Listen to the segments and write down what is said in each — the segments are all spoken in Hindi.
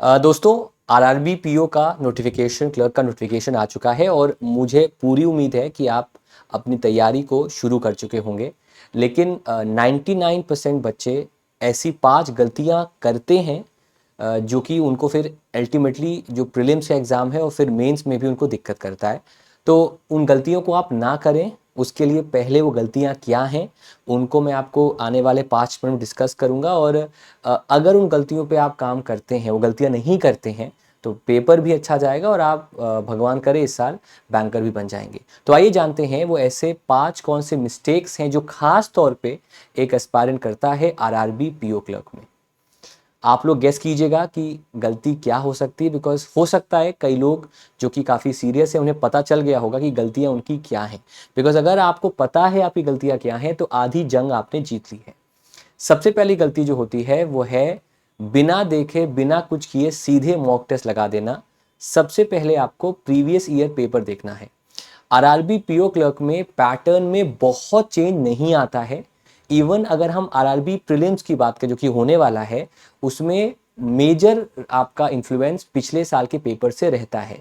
दोस्तों, आरआरबी पीओ का नोटिफिकेशन, क्लर्क का नोटिफिकेशन आ चुका है और मुझे पूरी उम्मीद है कि आप अपनी तैयारी को शुरू कर चुके होंगे। लेकिन 99% बच्चे ऐसी 5 गलतियां करते हैं जो कि उनको फिर अल्टीमेटली जो प्रीलिम्स का एग्ज़ाम है और फिर मेंस में भी उनको दिक्कत करता है। तो उन गलतियों को आप ना करें, उसके लिए पहले वो गलतियां क्या हैं उनको मैं आपको आने वाले 5 मिनट में डिस्कस करूंगा। और अगर उन गलतियों पे आप काम करते हैं, वो गलतियां नहीं करते हैं, तो पेपर भी अच्छा जाएगा और आप भगवान करे इस साल बैंकर भी बन जाएंगे। तो आइए जानते हैं वो ऐसे 5 कौन से मिस्टेक्स हैं जो खास तौर पे एक एस्पायरेंट करता है आरआरबी पीओ क्लर्क में। आप लोग गेस कीजिएगा कि गलती क्या हो सकती है, बिकॉज हो सकता है कई लोग जो कि काफ़ी सीरियस है उन्हें पता चल गया होगा कि गलतियां उनकी क्या हैं। बिकॉज अगर आपको पता है आपकी गलतियां क्या हैं तो आधी जंग आपने जीत ली है। सबसे पहली गलती जो होती है वो है बिना देखे बिना कुछ किए सीधे मॉक टेस्ट लगा देना। सबसे पहले आपको प्रीवियस ईयर पेपर देखना है। आरआरबी पीओ क्लर्क में पैटर्न में बहुत चेंज नहीं आता है। इवन अगर हम आरआरबी प्रीलिम्स की बात करें जो कि होने वाला है, उसमें मेजर आपका इन्फ्लुएंस पिछले साल के पेपर से रहता है।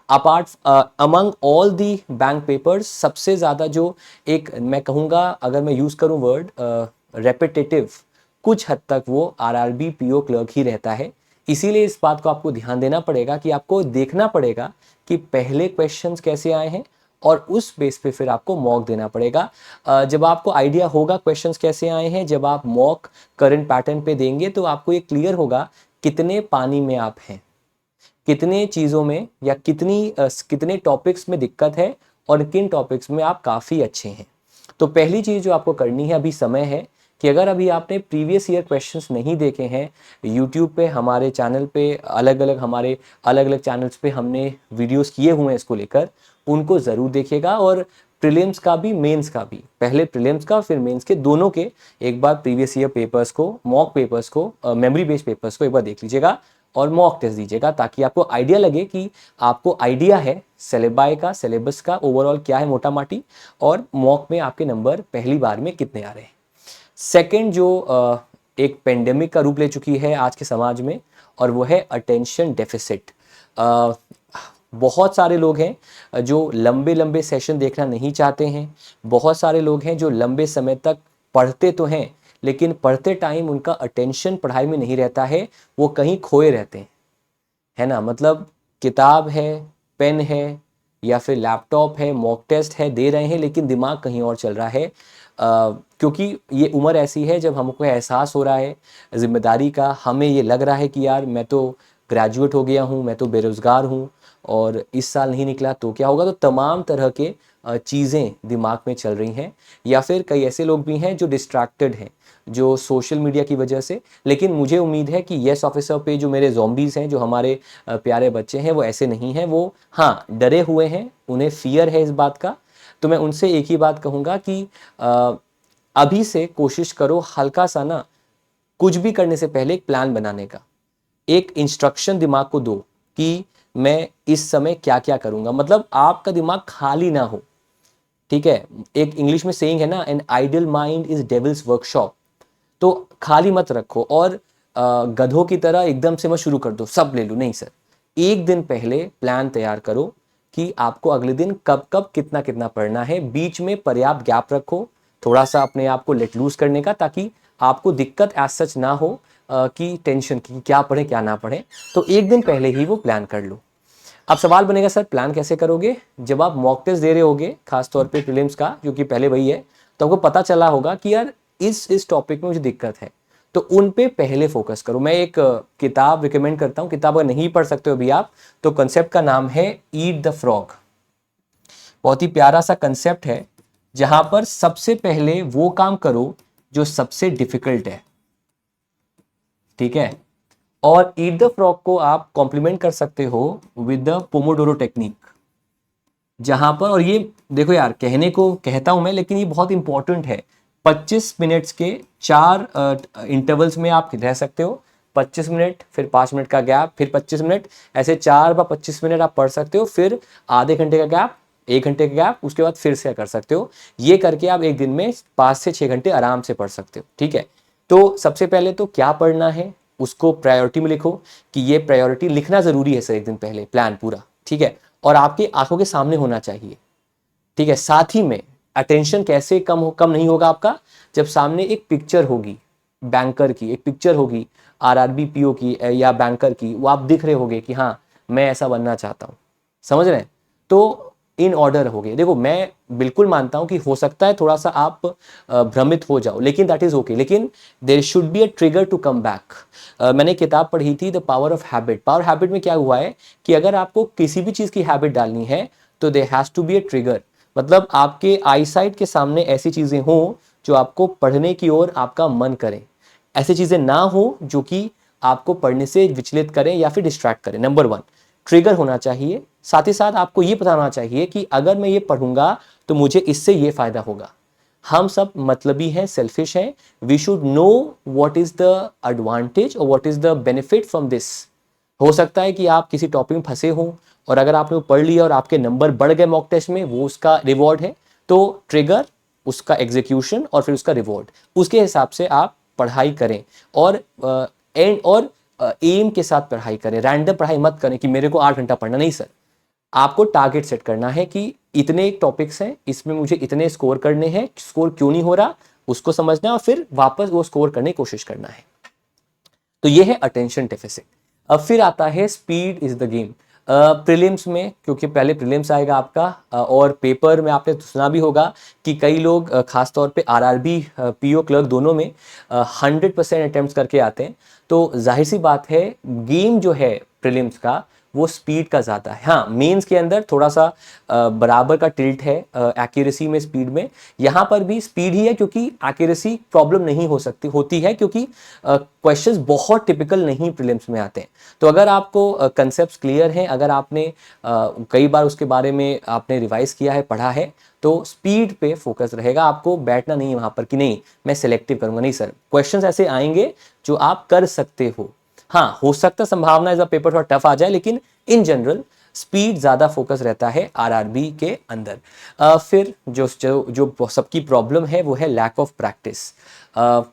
Apart among all the bank papers सबसे ज़्यादा जो एक मैं कहूँगा, अगर मैं यूज़ करूँ वर्ड रेपिटेटिव, कुछ हद तक वो आरआरबी पीओ क्लर्क ही रहता है। इसीलिए इस बात को आपको ध्यान देना पड़ेगा कि आपको देखना पड़ेगा कि पहले क्वेश्चंस कैसे आए हैं और उस बेस पे फिर आपको मॉक देना पड़ेगा। जब आपको आइडिया होगा क्वेश्चंस कैसे आए हैं, जब आप मॉक करंट पैटर्न पे देंगे तो आपको ये क्लियर होगा कितने पानी में आप हैं, कितने चीज़ों में या कितने टॉपिक्स में दिक्कत है और किन टॉपिक्स में आप काफ़ी अच्छे हैं। तो पहली चीज़ जो आपको करनी है, अभी समय है कि अगर अभी आपने प्रीवियस ईयर क्वेश्चंस नहीं देखे हैं, यूट्यूब पे हमारे चैनल पे हमारे अलग अलग चैनल्स पे हमने वीडियोस किए हुए हैं इसको लेकर, उनको ज़रूर देखिएगा। और प्रीलिम्स का भी मेंस का भी, पहले प्रीलिम्स का फिर मेंस के दोनों के एक बार प्रीवियस ईयर पेपर्स को, मॉक पेपर्स को, मेमोरी बेस्ड पेपर्स को एक बार देख लीजिएगा और मॉक टेस्ट दीजिएगा, ताकि आपको आइडिया लगे कि आपको आइडिया है सिलेबाई का, सिलेबस का ओवरऑल क्या है मोटा माटी, और मॉक में आपके नंबर पहली बार में कितने आ रहे हैं। सेकंड जो एक पेंडेमिक का रूप ले चुकी है आज के समाज में, और वो है अटेंशन डेफिसिट। बहुत सारे लोग हैं जो लंबे लंबे सेशन देखना नहीं चाहते हैं। बहुत सारे लोग हैं जो लंबे समय तक पढ़ते तो हैं लेकिन पढ़ते टाइम उनका अटेंशन पढ़ाई में नहीं रहता है, वो कहीं खोए रहते हैं, है ना। मतलब किताब है, पेन है या फिर लैपटॉप है, मॉक टेस्ट है, दे रहे हैं लेकिन दिमाग कहीं और चल रहा है। क्योंकि ये उम्र ऐसी है जब हमको एहसास हो रहा है जिम्मेदारी का। हमें ये लग रहा है कि यार मैं तो ग्रेजुएट हो गया हूँ, मैं तो बेरोज़गार हूँ और इस साल नहीं निकला तो क्या होगा। तो तमाम तरह के चीज़ें दिमाग में चल रही हैं। या फिर कई ऐसे लोग भी हैं जो डिस्ट्रैक्टेड हैं, जो सोशल मीडिया की वजह से। लेकिन मुझे उम्मीद है कि यस ऑफिसर पे जो मेरे ज़ॉम्बीज़ हैं, जो हमारे प्यारे बच्चे हैं, वो ऐसे नहीं हैं। वो हाँ डरे हुए हैं, उन्हें फियर है इस बात का। तो मैं उनसे एक ही बात कहूँगा कि अभी से कोशिश करो हल्का सा ना, कुछ भी करने से पहले एक प्लान बनाने का, एक इंस्ट्रक्शन दिमाग को दो कि मैं इस समय क्या क्या करूँगा। मतलब आपका दिमाग खाली ना हो, ठीक है। एक इंग्लिश में सेइंग है ना, an idle mind is devil's workshop. तो खाली मत रखो और गधों की तरह एकदम से मत शुरू कर दो, सब ले लो, नहीं सर। एक दिन पहले प्लान तैयार करो कि आपको अगले दिन कब कब कितना कितना पढ़ना है। बीच में पर्याप्त गैप रखो, थोड़ा सा अपने आप को लेट लूज करने का, ताकि आपको दिक्कत एज सच ना हो कि टेंशन की क्या पढ़े क्या ना पढ़े। तो एक दिन पहले ही वो प्लान कर लो। अब सवाल बनेगा सर प्लान कैसे करोगे। जब आप मॉक टेस्ट दे रहे होगे, खासतौर पे प्रीलिम्स का जो कि पहले वही है, तो आपको पता चला होगा कि यार इस टॉपिक में मुझे दिक्कत है, तो उन पे पहले फोकस करो। मैं एक किताब रिकमेंड करता हूँ, किताब अगर नहीं पढ़ सकते हो अभी आप, तो कंसेप्ट का नाम है ईट द फ्रॉग। बहुत ही प्यारा सा कंसेप्ट है, जहां पर सबसे पहले वो काम करो जो सबसे डिफिकल्ट है, ठीक है। और ईट द फ्रॉग को आप कॉम्प्लीमेंट कर सकते हो विद द पोमोडोरो टेक्निक, जहां पर, और ये देखो यार कहने को कहता हूं मैं लेकिन ये बहुत इंपॉर्टेंट है, 25 मिनट्स के 4 इंटरवल्स में आप रह सकते हो। 25 मिनट, फिर 5 मिनट का गैप, फिर 25 मिनट, ऐसे 4 × 25 मिनट आप पढ़ सकते हो। फिर आधे घंटे का गैप, 1 घंटे का गैप, उसके बाद फिर से कर सकते हो। ये करके आप एक दिन में 5 से 6 घंटे आराम से पढ़ सकते हो, ठीक है। तो सबसे पहले तो क्या पढ़ना है उसको प्रायोरिटी में लिखो कि ये प्रायोरिटी लिखना ज़रूरी है सर, एक दिन पहले प्लान पूरा, ठीक है, और आपकी आंखों के सामने होना चाहिए, ठीक है। साथ ही में अटेंशन कैसे कम नहीं होगा आपका, जब सामने एक पिक्चर होगी बैंकर की, एक पिक्चर होगी आरआरबी पीओ की या बैंकर की, वो आप दिख रहे होगे कि हाँ मैं ऐसा बनना चाहता हूँ, समझ रहे हैं, तो इन ऑर्डर हो गए। देखो मैं बिल्कुल मानता हूं कि हो सकता है थोड़ा सा आप भ्रमित हो जाओ, लेकिन दैट इज ओके, लेकिन there should be a trigger to come back. मैंने किताब पढ़ी थी the power of habit. Power habit में क्या हुआ है कि अगर आपको किसी भी चीज की हैबिट डालनी है तो there has to be a trigger, मतलब आपके आईसाइट के सामने ऐसी चीजें हों जो आपको पढ़ने की ओर आपका मन करे, ऐसी चीजें ना हो जो कि आपको पढ़ने से विचलित करें या फिर डिस्ट्रैक्ट करें। नंबर वन, ट्रिगर होना चाहिए। साथ ही साथ आपको ये पता होना चाहिए कि अगर मैं ये पढ़ूंगा तो मुझे इससे ये फायदा होगा। हम सब मतलबी हैं, सेल्फिश हैं। We should know what is the advantage और what is the benefit from this. हो सकता है कि आप किसी टॉपिक में फंसे हो और अगर आपने वो पढ़ लिया और आपके नंबर बढ़ गए मॉक टेस्ट में, वो उसका रिवॉर्ड है। तो ट्रिगर, उसका एग्जीक्यूशन और फिर उसका रिवॉर्ड, उसके हिसाब से आप पढ़ाई करें और एंड और एम के साथ पढ़ाई करें। रैंडम पढ़ाई मत करें कि मेरे को 8 घंटा पढ़ना, नहीं सर। आपको टारगेट सेट करना है कि इतने टॉपिक्स हैं, इसमें मुझे इतने स्कोर करने हैं, स्कोर क्यों नहीं हो रहा उसको समझना है और फिर वापस वो स्कोर करने की कोशिश करना है। तो ये है अटेंशन डेफिसिट। अब फिर आता है speed is the game. Prelims में, क्योंकि पहले प्रीलिम्स आएगा आपका और पेपर में आपने सुना भी होगा कि कई लोग खास तौर पे आरआरबी पीओ क्लर्क दोनों में 100% अटेम्प्ट करके आते हैं। तो जाहिर सी बात है गेम जो है प्रीलिम्स का वो स्पीड का ज़्यादा है। हाँ, मेंस के अंदर थोड़ा सा बराबर का टिल्ट है एक्यूरेसी में, स्पीड में। यहाँ पर भी स्पीड ही है क्योंकि एक्यूरेसी प्रॉब्लम नहीं हो सकती, होती है क्योंकि क्वेश्चंस बहुत टिपिकल नहीं प्रीलिम्स में आते हैं। तो अगर आपको कंसेप्ट क्लियर हैं, अगर आपने कई बार उसके बारे में आपने रिवाइज किया है, पढ़ा है, तो स्पीड पे फोकस रहेगा। आपको बैठना नहीं है वहाँ पर कि नहीं मैं सिलेक्टिव करूँगा, नहीं सर। क्वेश्चंस ऐसे आएंगे जो आप कर सकते हो। हाँ, हो सकता संभावना है जब पेपर थोड़ा टफ आ जाए, लेकिन इन जनरल स्पीड ज़्यादा फोकस रहता है आरआरबी के अंदर। फिर जो जो जो सबकी प्रॉब्लम है वो है लैक ऑफ प्रैक्टिस।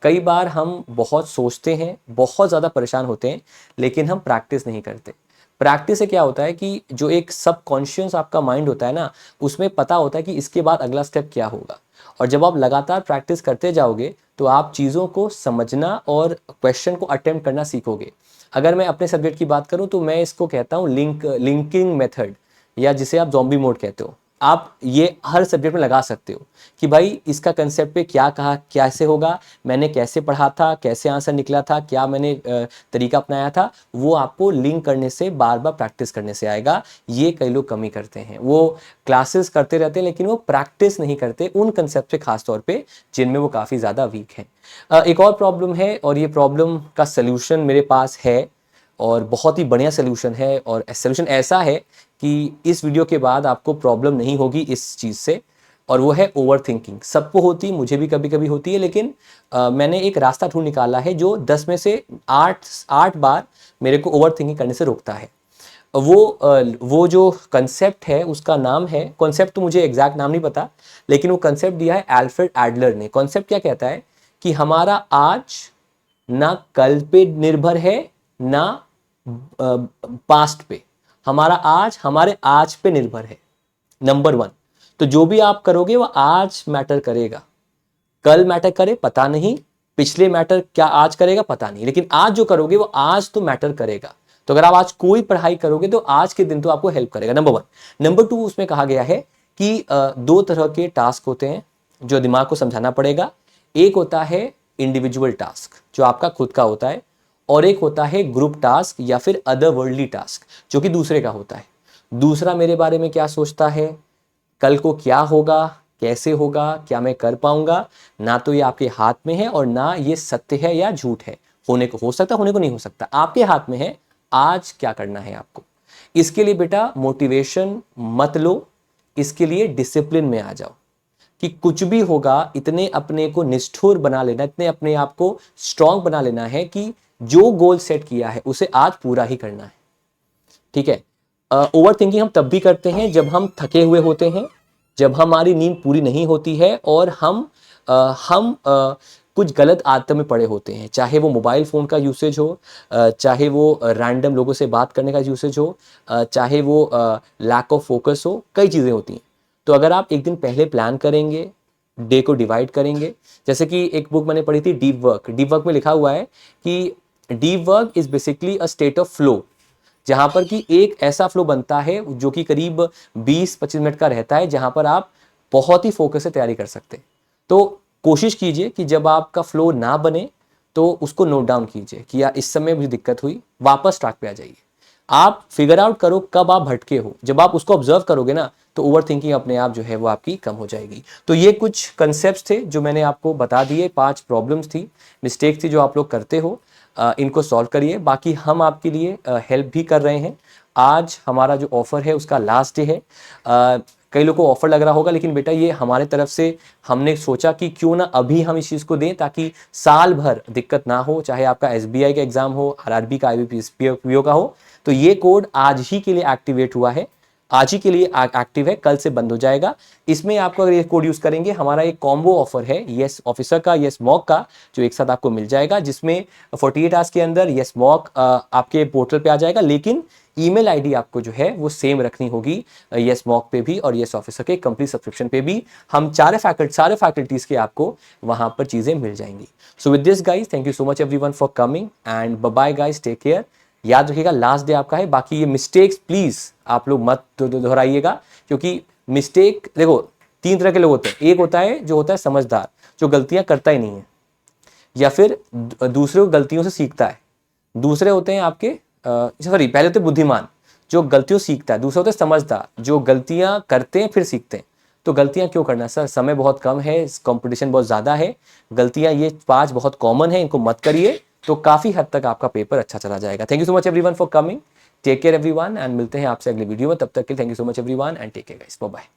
कई बार हम बहुत सोचते हैं, बहुत ज़्यादा परेशान होते हैं, लेकिन हम प्रैक्टिस नहीं करते। प्रैक्टिस से क्या होता है कि जो एक सबकॉन्शियस आपका माइंड होता है ना, उसमें पता होता है कि इसके बाद अगला स्टेप क्या होगा। और जब आप लगातार प्रैक्टिस करते जाओगे तो आप चीज़ों को समझना और क्वेश्चन को अटेम्प्ट करना सीखोगे। अगर मैं अपने सब्जेक्ट की बात करूं तो मैं इसको कहता हूं लिंकिंग मेथड, या जिसे आप ज़ॉम्बी मोड कहते हो। आप ये हर सब्जेक्ट में लगा सकते हो कि भाई इसका कंसेप्ट पे क्या कहा, कैसे होगा, मैंने कैसे पढ़ा था, कैसे आंसर निकला था, क्या मैंने तरीका अपनाया था, वो आपको लिंक करने से, बार बार प्रैक्टिस करने से आएगा। ये कई लोग कमी करते हैं, वो क्लासेस करते रहते हैं लेकिन वो प्रैक्टिस नहीं करते उन कंसेप्ट पे, खास तौर पे जिनमें वो काफ़ी ज़्यादा वीक हैं। एक और प्रॉब्लम है और ये प्रॉब्लम का सल्यूशन मेरे पास है और बहुत ही बढ़िया सल्यूशन है, और सल्यूशन ऐसा है कि इस वीडियो के बाद आपको प्रॉब्लम नहीं होगी इस चीज़ से, और वो है ओवर थिंकिंग। सबको होती, मुझे भी कभी कभी होती है, लेकिन मैंने एक रास्ता ढूंढ निकाला है जो 10 में से 8 बार मेरे को ओवर थिंकिंग करने से रोकता है। वो जो कंसेप्ट है उसका नाम है, कॉन्सेप्ट तो मुझे एग्जैक्ट नाम नहीं पता, लेकिन वो कंसेप्ट दिया है एल्फ्रेड एडलर ने। कॉन्सेप्ट क्या कहता है कि हमारा आज ना कल पे निर्भर है, ना पास्ट पे, हमारा आज हमारे आज पे निर्भर है। नंबर वन, तो जो भी आप करोगे वो आज मैटर करेगा। कल मैटर करे पता नहीं, पिछले मैटर क्या आज करेगा पता नहीं, लेकिन आज जो करोगे वो आज तो मैटर करेगा। तो अगर आप आज कोई पढ़ाई करोगे तो आज के दिन तो आपको हेल्प करेगा, नंबर वन। नंबर टू, उसमें कहा गया है कि 2 तरह के टास्क होते हैं जो दिमाग को समझाना पड़ेगा। एक होता है इंडिविजुअल टास्क जो आपका खुद का होता है, और एक होता है ग्रुप टास्क या फिर अदर वर्ल्डली टास्क जो कि दूसरे का होता है। दूसरा मेरे बारे में क्या सोचता है, कल को क्या होगा, कैसे होगा, क्या मैं कर पाऊंगा, ना तो ये आपके हाथ में है और ना ये सत्य है या झूठ है। होने को हो सकता, होने को नहीं हो सकता, आपके हाथ में है आज क्या करना है आपको। इसके लिए बेटा मोटिवेशन मत लो, इसके लिए डिसिप्लिन में आ जाओ कि कुछ भी होगा इतने अपने को निष्ठुर बना लेना, इतने अपने आप को स्ट्रांग बना लेना है कि जो गोल सेट किया है उसे आज पूरा ही करना है। ठीक है। ओवर थिंकिंग हम तब भी करते हैं जब हम थके हुए होते हैं, जब हमारी नींद पूरी नहीं होती है और हम कुछ गलत आदतों में पड़े होते हैं, चाहे वो मोबाइल फ़ोन का यूसेज हो, चाहे वो रैंडम लोगों से बात करने का यूसेज हो, चाहे वो लैक ऑफ फोकस हो, कई चीज़ें होती हैं। तो अगर आप एक दिन पहले प्लान करेंगे, डे को डिवाइड करेंगे, जैसे कि एक बुक मैंने पढ़ी थी डीप वर्क में लिखा हुआ है कि deep work is basically a state of flow, जहाँ पर कि एक ऐसा फ्लो बनता है जो कि करीब 20-25 मिनट का रहता है, जहाँ पर आप बहुत ही फोकस से तैयारी कर सकते हैं। तो कोशिश कीजिए कि जब आपका फ्लो ना बने तो उसको नोट डाउन कीजिए कि यार इस समय मुझे दिक्कत हुई, वापस ट्रैक पे आ जाइए। आप फिगर आउट करो कब आप भटके हो, जब आप उसको ऑब्जर्व करोगे ना तो ओवर थिंकिंग अपने आप जो है वो आपकी कम हो जाएगी। तो ये कुछ कंसेप्ट थे जो मैंने आपको बता दिए, 5 प्रॉब्लम्स थी, मिस्टेक थी जो आप लोग करते हो, इनको सॉल्व करिए। बाकी हम आपके लिए हेल्प भी कर रहे हैं। आज हमारा जो ऑफ़र है उसका लास्ट डे है। कई लोगों को ऑफ़र लग रहा होगा, लेकिन बेटा ये हमारे तरफ से हमने सोचा कि क्यों ना अभी हम इस चीज़ को दें ताकि साल भर दिक्कत ना हो, चाहे आपका एसबीआई का एग्ज़ाम हो, आरआरबी का, आईबीपीएस पीओ का हो। तो ये कोड आज ही के लिए एक्टिवेट हुआ है, आज ही के लिए एक्टिव है, कल से बंद हो जाएगा। इसमें आपको अगर ये कोड यूज़ करेंगे, हमारा एक कॉम्बो ऑफर है यस ऑफिसर का, यस मॉक का, जो एक साथ आपको मिल जाएगा, जिसमें 48 आवर्स के अंदर यस मॉक आपके पोर्टल पे आ जाएगा, लेकिन ईमेल आईडी आपको जो है वो सेम रखनी होगी यस मॉक पे भी और यस ऑफिसर के कंप्लीट सब्सक्रिप्शन पे भी। हम सारे फैकल्टीज के आपको वहां पर चीजें मिल जाएंगी। So with this guys, thank you so much everyone for coming and bye bye guys, take care. याद रखिएगा लास्ट डे आपका है, बाकी ये मिस्टेक्स प्लीज आप लोग मत दोहराइएगा, क्योंकि मिस्टेक देखो 3 तरह के लोग होते हैं। एक होता है जो होता है समझदार, जो गलतियां करता ही नहीं है या फिर दूसरे को गलतियों से सीखता है। दूसरे होते हैं आपके सॉरी पहले होते बुद्धिमान, जो गलतियों सीखता है। दूसरे होते हैं समझदार, जो गलतियां करते हैं फिर सीखते हैं। तो गलतियां क्यों करना सर, समय बहुत कम है, कंपटीशन बहुत ज़्यादा है, गलतियां ये 5 बहुत कॉमन है, इनको मत करिए, तो काफ़ी हद तक आपका पेपर अच्छा चला जाएगा। Thank you so much everyone for coming, take care everyone, and मिलते हैं आपसे अगले वीडियो में। तब तक के thank you so much everyone and take care guys, bye bye.